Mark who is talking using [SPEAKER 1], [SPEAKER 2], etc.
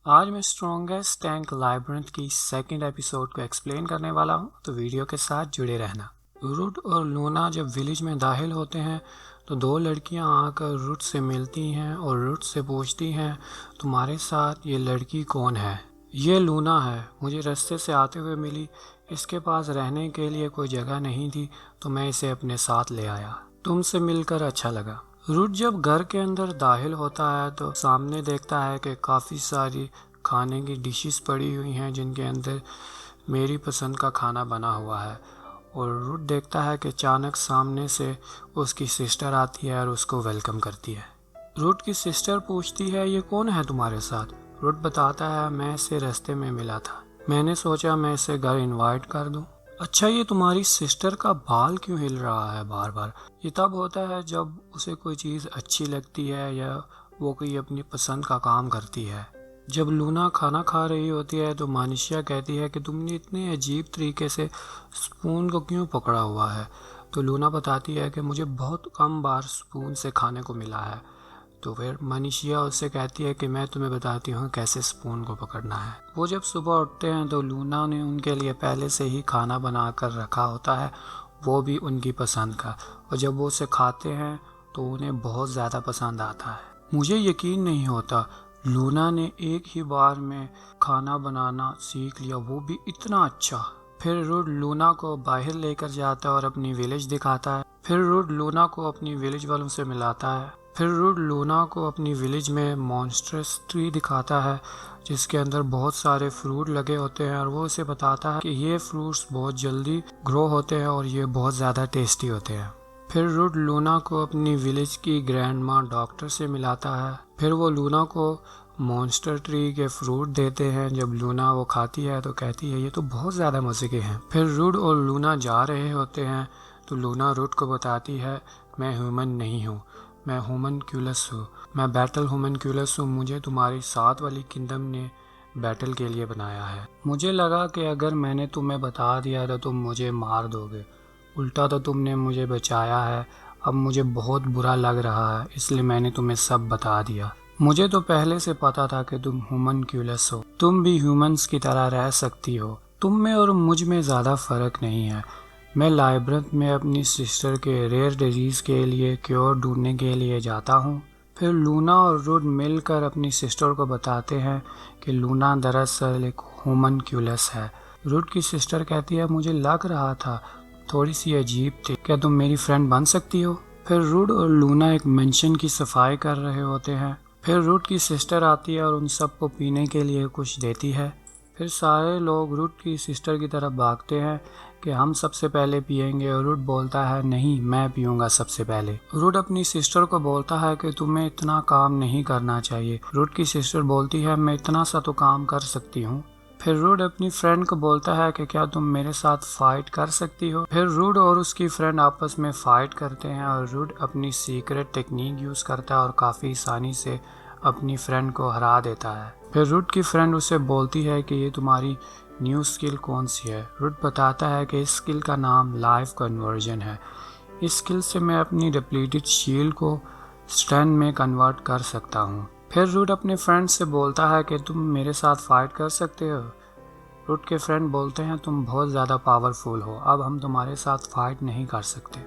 [SPEAKER 1] आज मैं strongest tank लाइब्रेंथ की सेकंड एपिसोड को एक्सप्लेन करने वाला हूँ, तो वीडियो के साथ जुड़े रहना। रूट और लूना जब विलेज में दाखिल होते हैं तो दो लड़कियां आकर रूट से मिलती हैं और रूट से पूछती हैं, तुम्हारे साथ ये लड़की कौन है? ये लूना है, मुझे रास्ते से आते हुए मिली। इसके पास रहने के लिए कोई जगह नहीं थी तो मैं इसे अपने साथ ले आया। तुमसे मिलकर अच्छा लगा। रूट जब घर के अंदर दाखिल होता है तो सामने देखता है कि काफ़ी सारी खाने की डिशेस पड़ी हुई हैं जिनके अंदर मेरी पसंद का खाना बना हुआ है। और रूट देखता है कि अचानक सामने से उसकी सिस्टर आती है और उसको वेलकम करती है। रूट की सिस्टर पूछती है, ये कौन है तुम्हारे साथ? रूट बताता है, मैं इसे रास्ते में मिला था, मैंने सोचा मैं इसे घर इनवाइट कर दूं। अच्छा, ये तुम्हारी सिस्टर का बाल क्यों हिल रहा है बार बार? ये तब होता है जब उसे कोई चीज़ अच्छी लगती है या वो कोई अपनी पसंद का काम करती है। जब लूना खाना खा रही होती है तो मानिशिया कहती है कि तुमने इतने अजीब तरीके से स्पून को क्यों पकड़ा हुआ है? तो लूना बताती है कि मुझे बहुत कम बार स्पून से खाने को मिला है। तो फिर मनीषिया उससे कहती है कि मैं तुम्हें बताती हूँ कैसे स्पून को पकड़ना है। वो जब सुबह उठते हैं तो लूना ने उनके लिए पहले से ही खाना बना कर रखा होता है, वो भी उनकी पसंद का। और जब वो उसे खाते हैं तो उन्हें बहुत ज़्यादा पसंद आता है। मुझे यकीन नहीं होता, लूना ने एक ही बार में खाना बनाना सीख लिया, वो भी इतना अच्छा। फिर रूट लूना को बाहर लेकर जाता है और अपनी विलेज दिखाता है। फिर रूट लूना को अपनी विलेज वालों से मिलाता है। फिर रूट लूना को अपनी विलेज में मॉन्स्टर्स ट्री दिखाता है जिसके अंदर बहुत सारे फ्रूट लगे होते हैं और वो उसे बताता है कि ये फ्रूट्स बहुत जल्दी ग्रो होते हैं और ये बहुत ज़्यादा टेस्टी होते हैं। फिर रूट लूना को अपनी विलेज की ग्रैंड माँ डॉक्टर से मिलाता है। फिर वो लूना को मॉन्स्टर ट्री के फ्रूट देते हैं। जब लूना वो खाती है तो कहती है, ये तो बहुत ज़्यादा मज़े के हैं। फिर रूट और लूना जा रहे होते हैं तो लूना रूट को बताती है, मैं ह्यूमन नहीं हूँ, मैं होमनक्यूलस हूँ, मैं बैटल होमनक्यूलस हूँ। मुझे तुम्हारी साथ वाली किंगडम ने बैटल के लिए बनाया है। मुझे लगा कि अगर मैंने तुम्हें बता दिया तो तुम मुझे मार दोगे, उल्टा तो तुमने मुझे बचाया है। अब मुझे बहुत बुरा लग रहा है, इसलिए मैंने तुम्हें सब बता दिया। मुझे तो पहले से पता था कि तुम होमनक्यूलस हो, तुम भी ह्यूमंस की तरह रह सकती हो। तुम में और मुझ में ज़्यादा फ़र्क नहीं है। मैं लाइब्रेंथ में अपनी सिस्टर के रेयर डिजीज़ के लिए क्योर ढूंढने के लिए जाता हूँ। फिर लूना और रूट मिलकर अपनी सिस्टर को बताते हैं कि लूना दरअसल एक होमनक्यूलस है। रूट की सिस्टर कहती है, मुझे लग रहा था थोड़ी सी अजीब थी, क्या तुम मेरी फ्रेंड बन सकती हो? फिर रूट और लूना एक मेंशन की सफाई कर रहे होते हैं। फिर रूट की सिस्टर आती है और उन सबको पीने के लिए कुछ देती है। फिर सारे लोग रूट की सिस्टर की तरफ भागते हैं कि हम सबसे पहले पिएंगे और रूट बोलता है, नहीं मैं पीऊंगा सबसे पहले। रूट अपनी सिस्टर को बोलता है कि तुम्हें इतना काम नहीं करना चाहिए। रूट की सिस्टर बोलती है, मैं इतना सा तो काम कर सकती हूँ। फिर रूट अपनी फ्रेंड को बोलता है कि क्या तुम मेरे साथ फाइट कर सकती हो? फिर रूट और उसकी फ्रेंड आपस में फाइट करते हैं और रूट अपनी सीक्रेट टेक्निक यूज़ करता है और काफ़ी आसानी से अपनी फ्रेंड को हरा देता है। फिर रूट की फ्रेंड उसे बोलती है कि ये तुम्हारी न्यू स्किल कौन सी है? रूट बताता है कि इस स्किल का नाम लाइफ कन्वर्जन है। इस स्किल से मैं अपनी डिप्लीटेड शील्ड को स्ट्रेंथ में कन्वर्ट कर सकता हूँ। फिर रूट अपने फ्रेंड से बोलता है कि तुम मेरे साथ फाइट कर सकते हो। रूट के फ्रेंड बोलते हैं, तुम बहुत ज़्यादा पावरफुल हो, अब हम तुम्हारे साथ फाइट नहीं कर सकते।